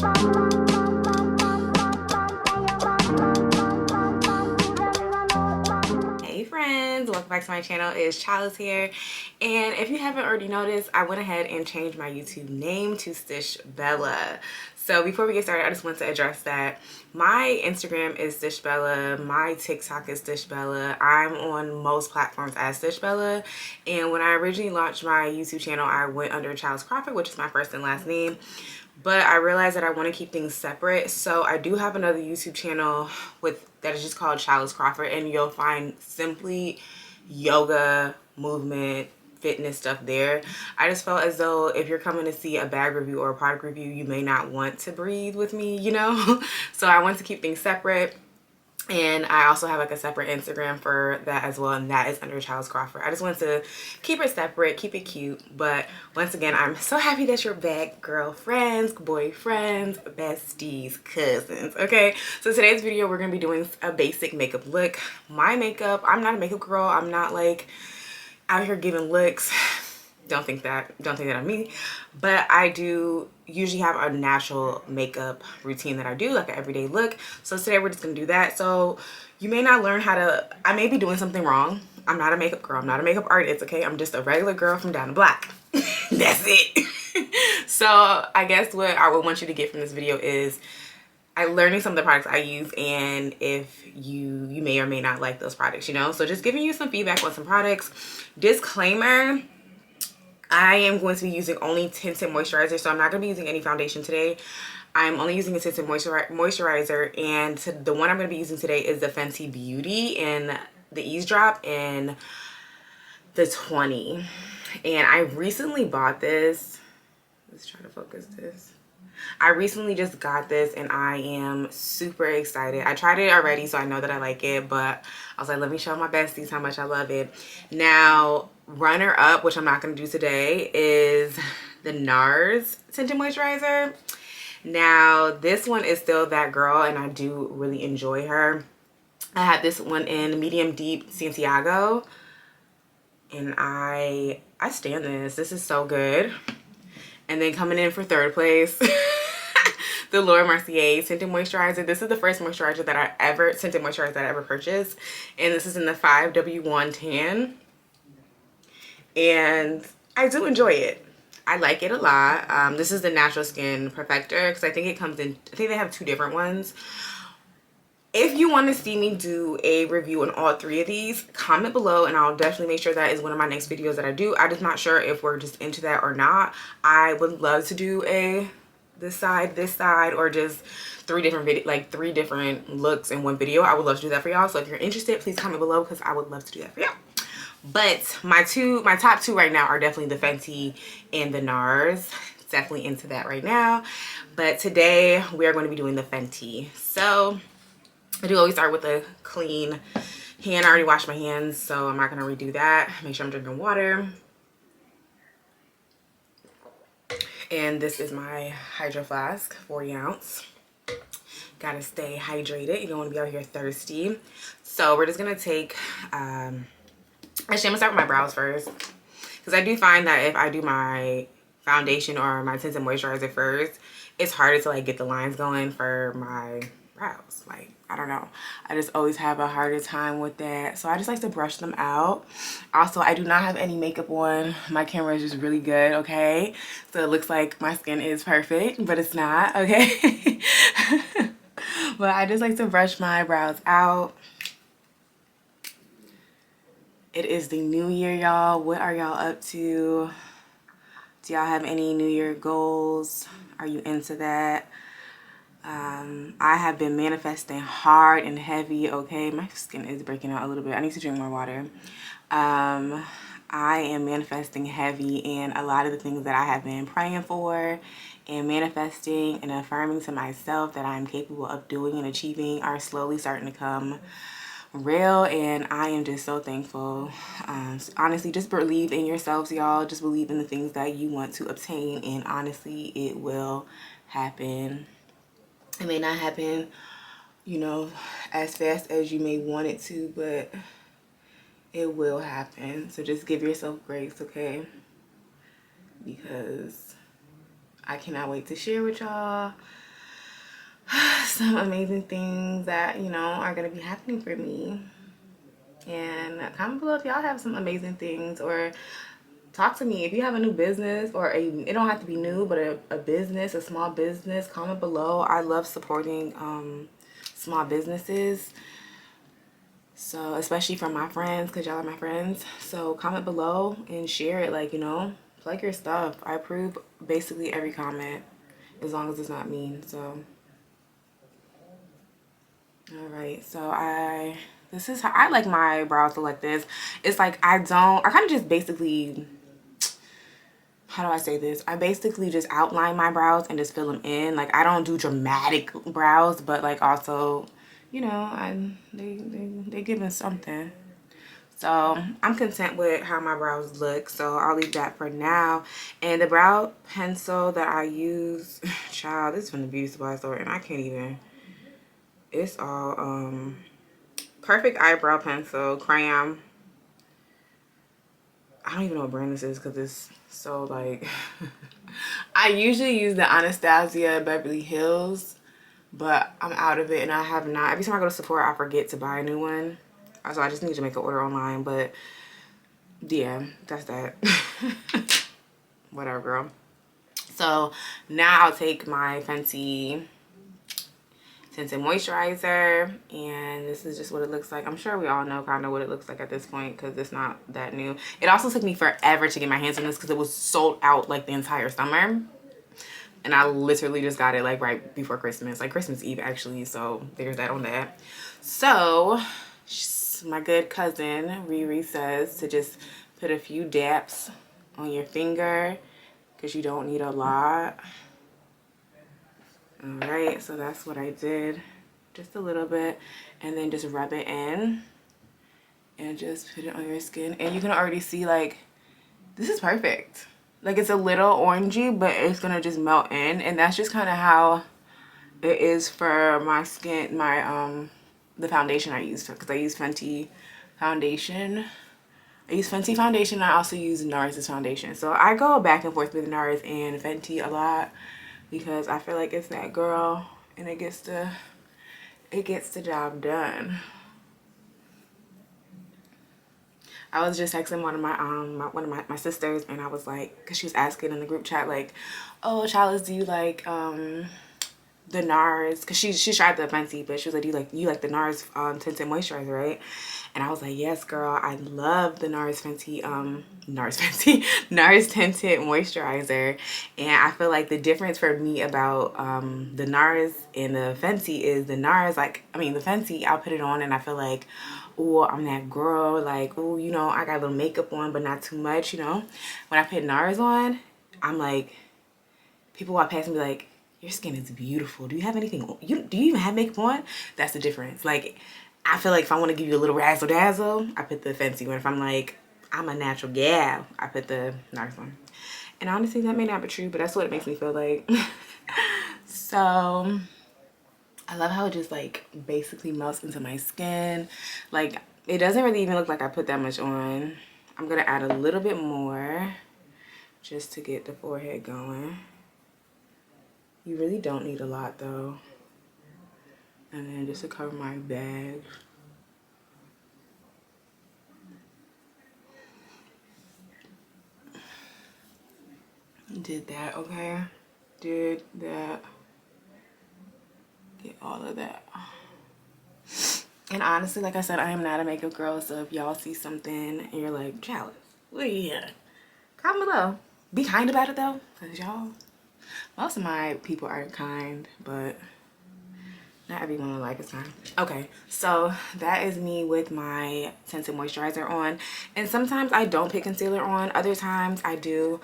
Hey friends, welcome back to my channel. It's Chalice here, and if you haven't already noticed, I went ahead and changed my YouTube name to Stushbella. So before we get started, I just want to address that my Instagram is Stushbella, my TikTok is Stushbella. I'm on most platforms as Stushbella, and when I originally launched my YouTube channel, I went under Chalice Crawford, which is my first and last name. But I realized that I want to keep things separate, so I do have another YouTube channel that is just called Chalice Crawford, and you'll find simply yoga, movement, fitness stuff there. I just felt as though if you're coming to see a bag review or a product review, you may not want to breathe with me, you know? So I want to keep things separate. And I also have like a separate Instagram for that as well, and that is under Chalice Crawford. I just wanted to keep it separate, keep it cute. But once again, I'm so happy that you're back, girlfriends, boyfriends, besties, cousins. Okay, so today's video we're gonna be doing a basic makeup look. My makeup, I'm not a makeup girl. I'm not like out here giving looks. Don't think that of me, but I do usually have a natural makeup routine that I do, like an everyday look. So today we're just gonna do that. So you may not learn how to, I may be doing something wrong. I'm not a makeup girl, I'm not a makeup artist, okay? I'm just a regular girl from down the block. That's it. So I guess what I would want you to get from this video is learning some of the products I use, and if you may or may not like those products, you know? So just giving you some feedback on some products. Disclaimer, I am going to be using only tinted moisturizer, so I'm not going to be using any foundation today. I'm only using a tinted moisturizer, and the one I'm going to be using today is the Fenty Beauty in the Eaze drop in the 20. And I recently bought this. Let's try to focus this. I recently just got this, and I am super excited. I tried it already, so I know that I like it, but I was like, let me show my besties how much I love it. Now, runner up, which I'm not going to do today, is the Nars tinted moisturizer. Now, this one is still that girl, and I do really enjoy her. I have this one in medium deep Santiago, and I stand this. This is so good. And then coming in for third place, the Mercier tinted moisturizer. This is the first tinted moisturizer that I ever purchased, and this is in the 5W1 tan, and I do enjoy it. I like it a lot. This is the Natural Skin Perfector, because I think it comes in, I think they have two different ones. If you want to see me do a review on all three of these, comment below, and I'll definitely make sure that is one of my next videos that I do. I'm just not sure if we're just into that or not. I would love to do this side, or just three different looks in one video. I would love to do that for y'all. So if you're interested, please comment below, because I would love to do that for y'all. But my top two right now are definitely the Fenty and the Nars. Definitely into that right now. But today we are going to be doing the Fenty. So I do always start with a clean hand. I already washed my hands, so I'm not going to redo that. Make sure I'm drinking water. And this is my Hydro Flask, 40 ounce. Gotta stay hydrated. You don't want to be out here thirsty. So we're just going to take, actually I'm going to start with my brows first, because I do find that if I do my foundation or my tinted moisturizer first, it's harder to like get the lines going for my brows. Like, I don't know, I just always have a harder time with that, so I just like to brush them out. Also, I do not have any makeup on. My camera is just really good, okay? So it looks like my skin is perfect, but it's not, okay? But I just like to brush my brows out. It is the new year, y'all. What are y'all up to? Do y'all have any new year goals? Are you into that? I have been manifesting hard and heavy, okay? My skin is breaking out a little bit. I need to drink more water. I am manifesting heavy, and a lot of the things that I have been praying for and manifesting and affirming to myself that I'm capable of doing and achieving are slowly starting to come real, and I am just so thankful. Honestly, just believe in yourselves, y'all. Just believe in the things that you want to obtain, and honestly, it will happen. It may not happen, you know, as fast as you may want it to, but it will happen. So just give yourself grace, okay? Because I cannot wait to share with y'all some amazing things that, you know, are going to be happening for me. And comment below if y'all have some amazing things, or talk to me if you have a new business, or it don't have to be new, but a business, a small business. Comment below. I love supporting small businesses, so especially from my friends, because y'all are my friends. So comment below and share it, like, you know, plug your stuff. I approve basically every comment as long as it's not mean. So all right, so this is how I like my brows to look like this. It's like I kind of just basically, how do I say this? I basically just outline my brows and just fill them in. Like, I don't do dramatic brows, but like also, you know, they giving something. So I'm content with how my brows look, so I'll leave that for now. And the brow pencil that I use, child, this is from the beauty supply store, and I can't even, it's all Perfect Eyebrow Pencil, crayon. I don't even know what brand this is because it's so like I usually use the Anastasia Beverly Hills, but I'm out of it and I have not. Every time I go to Sephora, I forget to buy a new one. So I just need to make an order online, but yeah, that's that. Whatever, girl. So now I'll take my Fenty tinted moisturizer, and this is just what it looks like. I'm sure we all know kind of what it looks like at this point because it's not that new. It also took me forever to get my hands on this because it was sold out like the entire summer, and I literally just got it like right before Christmas, like Christmas Eve actually. So there's that on that. So my good cousin Riri says to just put a few dabs on your finger because you don't need a lot. All right, so that's what I did, just a little bit, and then just rub it in and just put it on your skin. And you can already see, like, this is perfect. Like, it's a little orangey, but it's gonna just melt in, and that's just kind of how it is for my skin, the foundation I use, because I use Fenty foundation. I use Fenty foundation. I also use Nars' foundation. So I go back and forth with Nars and Fenty a lot, because I feel like it's that girl and it gets the job done. I was just texting one of my sisters, and I was like, because she was asking in the group chat, like, oh, Chalice, do you like the Nars, because she tried the Fenty, but she was like, you like the Nars tinted moisturizer, right? And I was like, yes, girl, I love the Nars tinted moisturizer. And I feel like the difference for me about the Nars and the Fenty is the Fenty, I'll put it on and I feel like, oh, I'm that girl, like, oh, you know, I got a little makeup on, but not too much, you know. When I put Nars on, I'm like, people walk past and be like, your skin is beautiful. Do you have anything? Do you even have makeup on? That's the difference. Like, I feel like if I want to give you a little razzle dazzle, I put the Fenty one. If I'm like, I'm a natural gal, I put the Nars one. And honestly, that may not be true, but that's what it makes me feel like. So I love how it just like basically melts into my skin. Like, it doesn't really even look like I put that much on. I'm gonna add a little bit more just to get the forehead going. You really don't need a lot though. And then just to cover my bag. Did that, okay? Did that. Get all of that. And honestly, like I said, I am not a makeup girl, so if y'all see something and you're like, Chalice, what are you here? Comment below. Be kind about it though, because y'all, most of my people are kind, but not everyone in life is kind. Okay, so that is me with my tinted moisturizer on. And sometimes I don't put concealer on. Other times I do.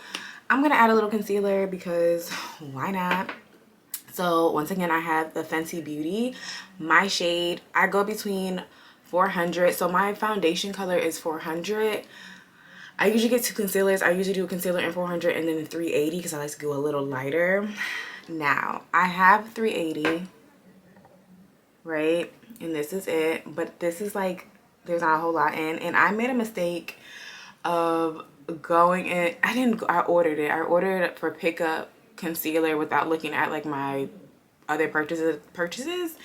I'm going to add a little concealer because why not? So once again, I have the Fenty Beauty. My shade, I go between 400. So my foundation color is 400. I usually get two concealers. I usually do a concealer in 400 and then 380 because I like to go a little lighter. Now, I have 380, right? And this is it. But this is like, there's not a whole lot in. And I made a mistake of going in. I ordered it. I ordered it for pickup concealer without looking at like my other purchases,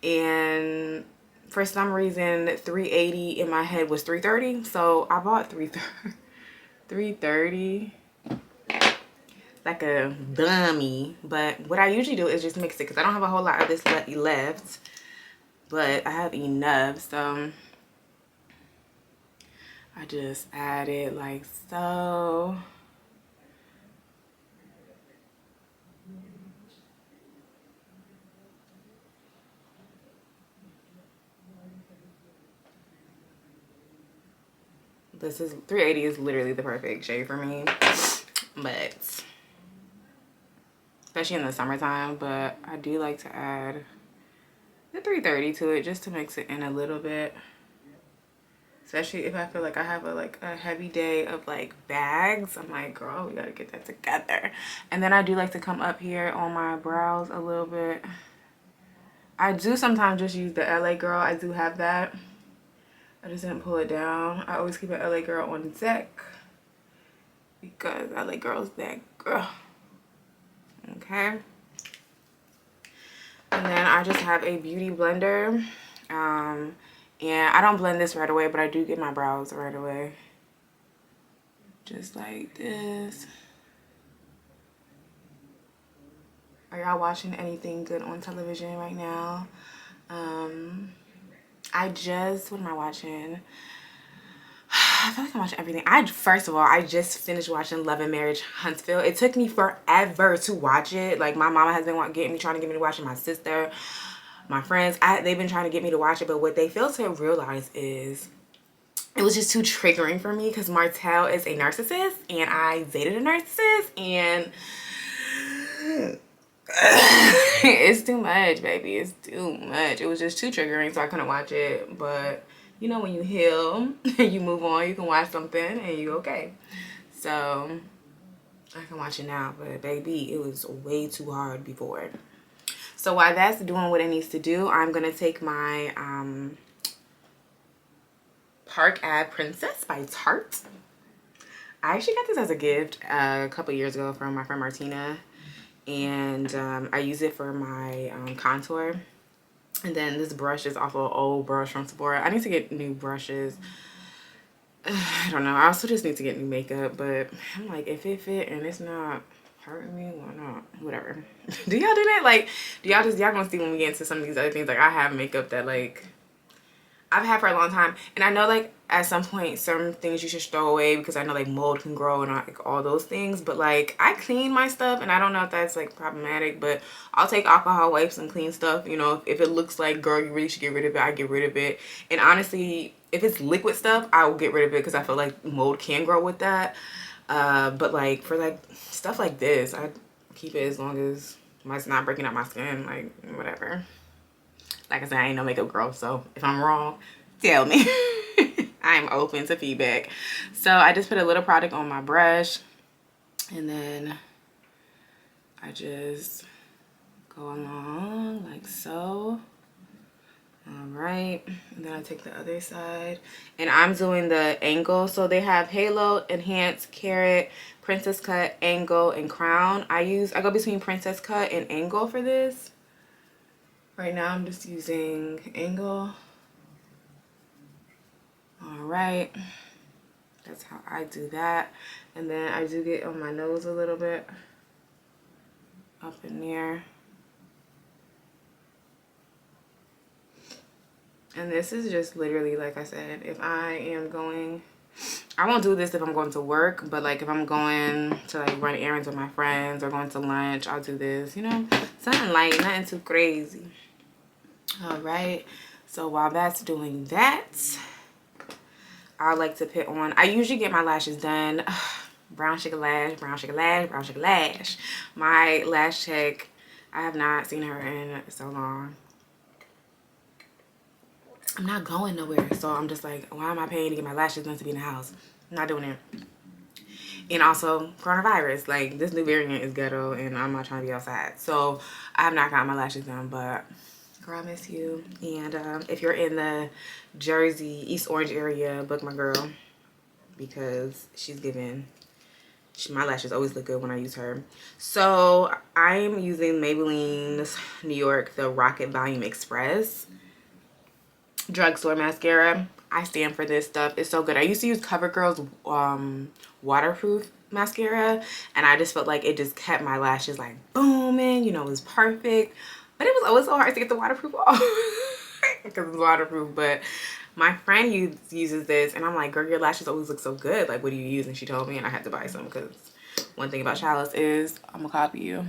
and for some reason 380 in my head was 330, so I bought 330 like a dummy. But what I usually do is just mix it because I don't have a whole lot of this left, but I have enough, so I just add it like so. This is 380 is literally the perfect shade for me, but especially in the summertime. But I do like to add the 330 to it just to mix it in a little bit, especially if I feel like I have a heavy day of like bags. I'm like, girl, we gotta get that together. And then I do like to come up here on my brows a little bit. I do sometimes just use the LA Girl. I do have that. I just didn't pull it down. I always keep an LA Girl on deck because LA Girl's that girl. Okay. And then I just have a beauty blender. And I don't blend this right away, but I do get my brows right away. Just like this. Are y'all watching anything good on television right now? What am I watching? I feel like I'm watching everything. First of all, I just finished watching Love and Marriage Huntsville. It took me forever to watch it. Like, my mama has been trying to get me to watch it. My sister, my friends, they've been trying to get me to watch it. But what they fail to realize is it was just too triggering for me because Martell is a narcissist, and I dated a narcissist, and it's too much, baby. It's too much. It was just too triggering, so I couldn't watch it. But you know, when you heal and you move on, you can watch something and you okay. So I can watch it now, but baby, it was way too hard before. So while that's doing what it needs to do, I'm gonna take my Parkave Princess by Tarte. I actually got this as a gift a couple years ago from my friend Martina, and I use it for my contour. And then this brush is off an old brush from Sephora. I need to get new brushes. I don't know. I also just need to get new makeup, but I'm like, if it fit and it's not hurting me, why not? Whatever. Do y'all do that? Like, y'all gonna see when we get into some of these other things. Like, I have makeup that like I've had for a long time, and I know like at some point some things you should throw away because I know like mold can grow and like all those things, but like I clean my stuff, and I don't know if that's like problematic, but I'll take alcohol wipes and clean stuff. You know, if it looks like, girl, you really should get rid of it, I get rid of it. And honestly, if it's liquid stuff, I will get rid of it because I feel like mold can grow with that. But like for like stuff like this, I keep it as long as it's not breaking up my skin, like whatever. Like I said, I ain't no makeup girl, so if I'm wrong, tell me. I'm open to feedback. So I just put a little product on my brush, and then I just go along like so. All right, and then I take the other side, and I'm doing the angle. So they have Halo, Enhance, Carrot, Princess Cut, Angle, and Crown. I go between Princess Cut and Angle for this. Right now I'm just using Angle. All right, that's how I do that. And then I do get on my nose a little bit, up in there. And this is just literally, like I said, if I am going, I won't do this if I'm going to work, but like if I'm going to like run errands with my friends or going to lunch, I'll do this, you know, something light, nothing too crazy. All right, so while that's doing that, I like to put on, I usually get my lashes done. Brown sugar lash, brown sugar lash, brown sugar lash. My lash tech, I have not seen her in so long. I'm not going nowhere, so I'm just like, why am I paying to get my lashes done to be in the house? I'm not doing it. And also, coronavirus, like this new variant is ghetto, and I'm not trying to be outside. So I have not gotten my lashes done, but girl, I miss you. And if you're in the Jersey, East Orange area, book my girl, because she's giving My lashes always look good when I use her. So I'm using Maybelline's New York, the Rocket Volume Express drugstore mascara. I stand for this stuff. It's so good. I used to use CoverGirl's waterproof mascara, and I just felt like it just kept my lashes like booming, you know, it was perfect. But it was always so hard to get the waterproof off because it's waterproof. But my friend uses this, and I'm like, girl, your lashes always look so good. Like, what do you use? And she told me, and I had to buy some because one thing about Chalice is I'm gonna copy you.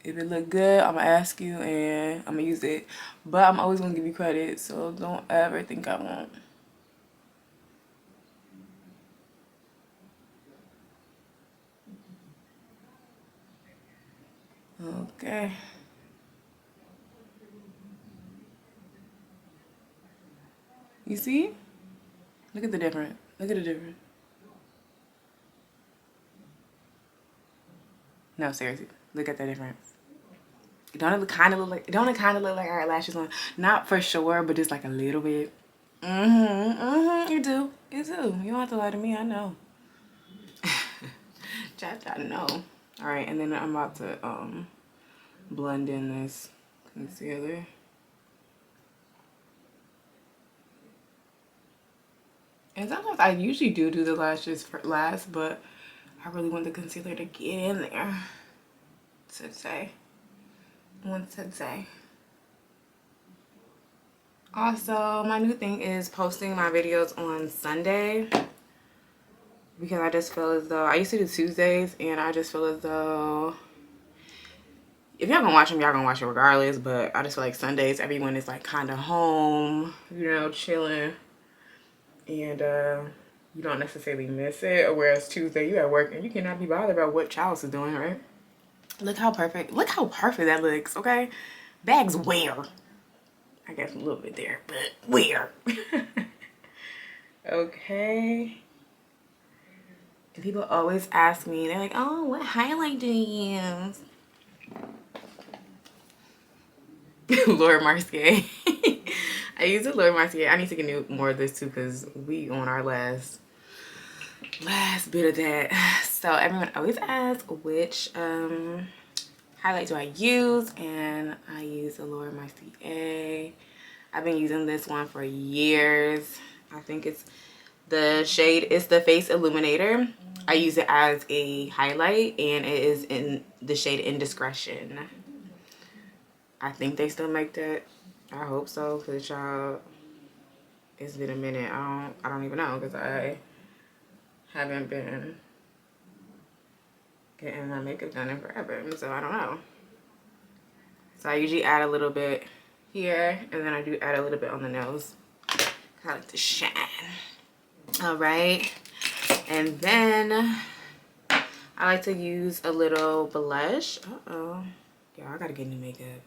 If it look good, I'm gonna ask you and I'm gonna use it. But I'm always gonna give you credit, so don't ever think I won't. Okay. You see? Look at the difference. Look at the difference. No, seriously. Look at the difference. Don't it kind of look like our lashes on? Not for sure, but just like a little bit. You do. You do. You don't have to lie to me. I know. I know. All right, and then I'm about to blend in this concealer. And sometimes I usually do the lashes for last, but I really want the concealer to get in there today. Also, my new thing is posting my videos on Sunday, because I just feel as though I used to do Tuesdays, and I just feel as though if y'all gonna watch them, y'all gonna watch it regardless. But I just feel like Sundays, everyone is like kind of home, you know, chilling, and you don't necessarily miss it. Whereas Tuesday, you at work and you cannot be bothered about what Chalice is doing, right? Look how perfect that looks. Okay, bags where? I guess a little bit there, but where? Okay. And people always ask me, they're like, oh, what highlight do you use? Laura Mercier. I use a Laura Mercier. I need to get more of this too, because we on our last bit of that. So everyone always asks which highlight do I use, and I use a Laura Mercier. I've been using this one for years. I think it's the shade is the Face Illuminator. I use it as a highlight, and it is in the shade Indiscretion. I think they still make that. I hope so, because y'all, it's been a minute. I don't even know, because I haven't been getting my makeup done in forever, so I don't know. So I usually add a little bit here, and then I do add a little bit on the nose. I like to shine. All right, and then I like to use a little blush. Uh-oh. Yeah, I gotta get new makeup.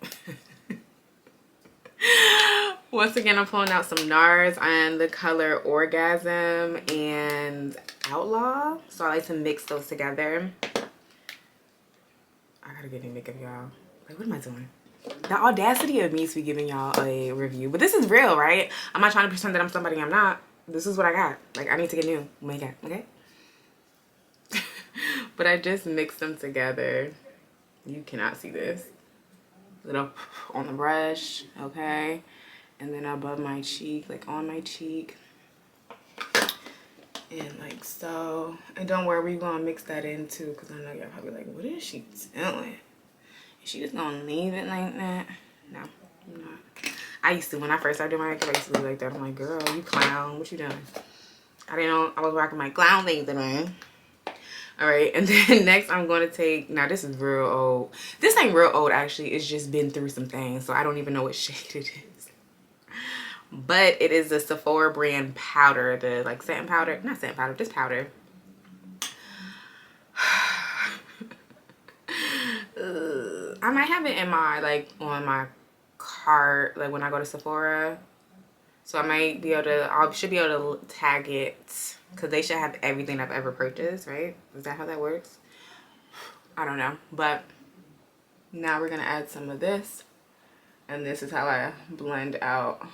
Once again, I'm pulling out some Nars and the color Orgasm and Outlaw. So I like to mix those together. I gotta get new makeup, y'all. Like, what am I doing? The audacity of me to be giving y'all a review. But this is real, right? I'm not trying to pretend that I'm somebody I'm not. This is what I got. Like, I need to get new makeup, okay? But I just mixed them together. You cannot see this. Little on the brush, okay? And then above my cheek, like on my cheek. And like so. And don't worry, we're gonna mix that in too, because I know y'all probably like, what is she doing? Is she just gonna leave it like that? No, I'm not. I used to, when I first started doing my makeup, I used to leave it like that. I'm like, girl, you clown, what you doing? I didn't know I was rocking my clown thing today. All right, and then next I'm going to take, now this is real old. This ain't real old, actually. It's just been through some things, so I don't even know what shade it is. But it is the Sephora brand powder, the like satin powder, not satin powder, just powder. I might have it in my, like, on my cart, like when I go to Sephora. So I might be able to, I should be able to tag it, because they should have everything I've ever purchased, right? Is that how that works? I don't know. But now we're going to add some of this. And this is how I blend out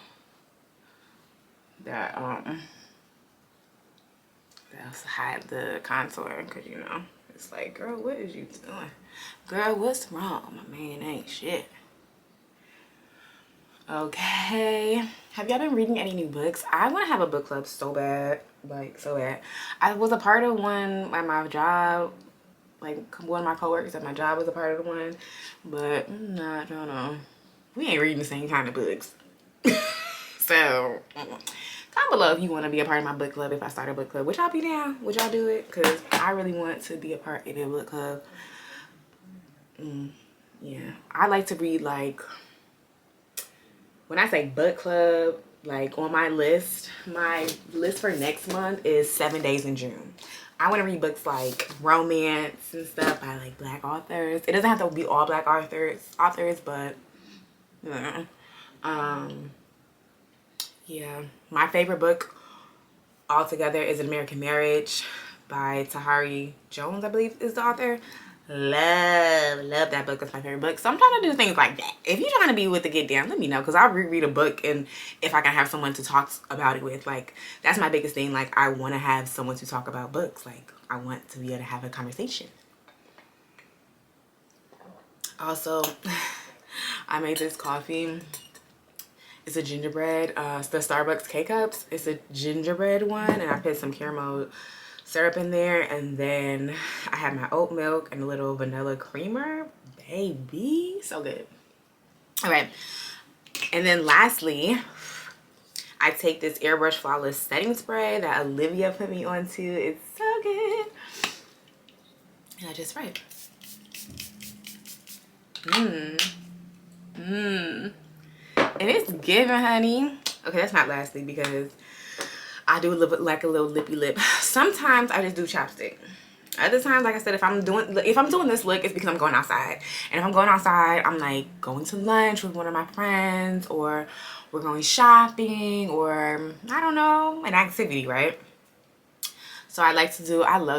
that to hide the contour, because you know it's like, girl, what is you doing? Girl, what's wrong? My man ain't shit. Okay, have y'all been reading any new books? I want to have a book club so bad, like so bad. I was a part of one at my job, like one of my coworkers at my job was a part of the one, but I don't know. We ain't reading the same kind of books. So comment below if you want to be a part of my book club. If I start a book club, would y'all be down? Would y'all do it? Because I really want to be a part of a book club. Yeah, I like to read, like, when I say book club, like on my list for next month is 7 Days in June. I want to read books like romance and stuff by like Black authors. It doesn't have to be all Black authors, but you know, yeah. My favorite book altogether is An American Marriage by Tahari Jones, I believe is the author. Love that book. That's my favorite book. So I'm trying to do things like that. If you're trying to be with the get down, let me know, because I'll reread a book, and if I can have someone to talk about it with, like, that's my biggest thing. Like, I want to have someone to talk about books. Like, I want to be able to have a conversation. Also, I made this coffee. It's a gingerbread, it's the Starbucks K-Cups. It's a gingerbread one, and I put some caramel syrup in there, and then I have my oat milk and a little vanilla creamer. Baby, so good. All right, and then lastly, I take this Airbrush Flawless Setting Spray that Olivia put me onto. It's so good. And I just spray it. And it's giving, honey. Okay, that's not lastly, because I do like a little lippy lip. Sometimes I just do chapstick. Other times, like I said, if I'm doing this look, it's because I'm going outside. And if I'm going outside, I'm like going to lunch with one of my friends, or we're going shopping, or I don't know, an activity, right? So I love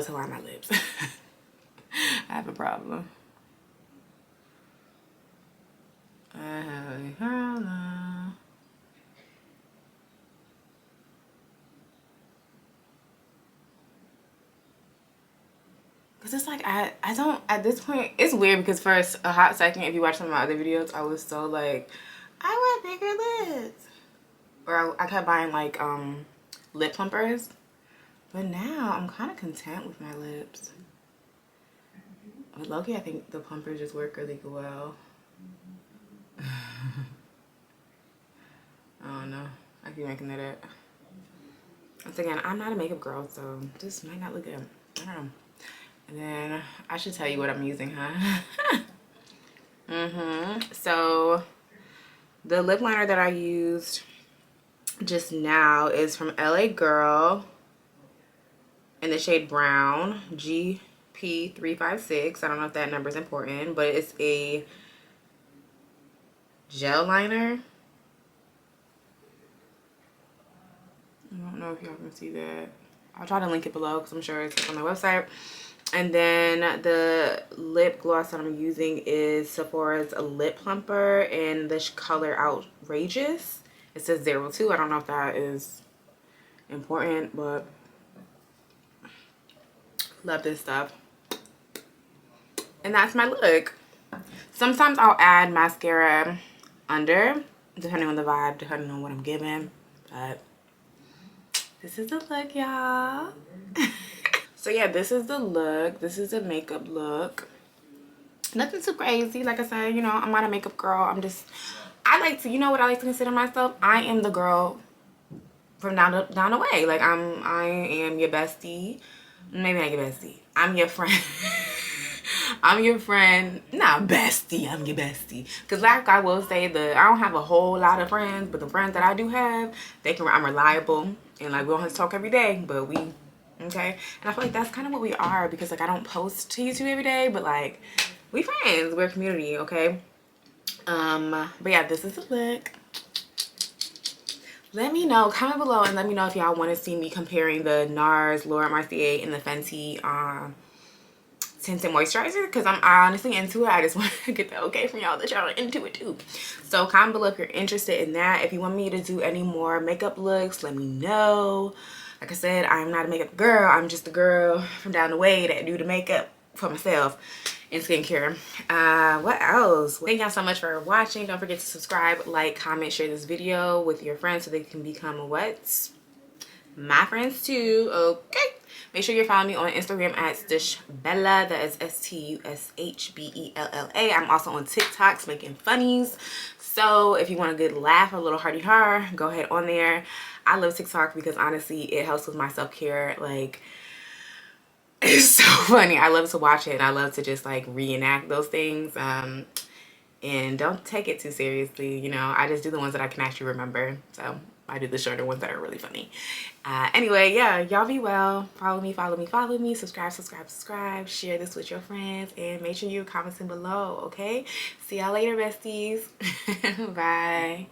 to line my lips. I have a problem. I have a problem. Cause it's like I don't, at this point, it's weird, because for a hot second, if you watch some of my other videos, I was so like, I want bigger lips, or I kept buying like lip plumpers, but now I'm kind of content with my lips. But low-key, I think the plumpers just work really well. I don't know, I keep making that up. Once again, I'm not a makeup girl, so this might not look good. I don't know. And then I should tell you what I'm using, huh? So the lip liner that I used just now is from LA Girl in the shade Brown, GP356. I don't know if that number is important, but it's a gel liner. I don't know if y'all can see that. I'll try to link it below, because I'm sure it's on the website. And then the lip gloss that I'm using is Sephora's Lip Plumper in the color Outrageous. It says 02. I don't know if that is important, but love this stuff. And that's my look. Sometimes I'll add mascara under, depending on the vibe, depending on what I'm giving. But this is the look, y'all. So yeah, this is the look. This is the makeup look. Nothing too crazy. Like I said, you know, I'm not a makeup girl. I like to, you know what I like to consider myself? I am the girl from down the way. Like I am your bestie. Maybe not your bestie. I'm your friend. I'm your friend. Not bestie. I'm your bestie. Because like I will say, I don't have a whole lot of friends, but the friends that I do have, I'm reliable. And like we don't have to talk every day, but we, okay? And I feel like that's kind of what we are, because like I don't post to YouTube every day, but like we friends, we're a community, okay? But yeah, this is the look. Let me know, comment below, and let me know if y'all want to see me comparing the Nars, Laura Mercier, and the Fenty tinted moisturizer, because I'm honestly into it. I just want to get the okay from y'all that y'all are into it too. So comment below if you're interested in that. If you want me to do any more makeup looks, let me know. Like I said, I am not a makeup girl. I'm just a girl from down the way that do the makeup for myself and skincare. What else? Thank y'all so much for watching. Don't forget to subscribe, like, comment, share this video with your friends so they can become what? My friends too. Okay. Make sure you're following me on Instagram at Stushbella. That is Stushbella. I'm also on TikToks making funnies. So if you want a good laugh, a little hearty har, go ahead on there. I love TikTok because honestly, it helps with my self-care. Like, it's so funny. I love to watch it and I love to just like reenact those things. And don't take it too seriously, you know. I just do the ones that I can actually remember. So I do the shorter ones that are really funny. Anyway, yeah, y'all be well. Follow me, follow me, follow me. Subscribe, subscribe, subscribe. Share this with your friends. And make sure you're commenting below, okay? See y'all later, besties. Bye.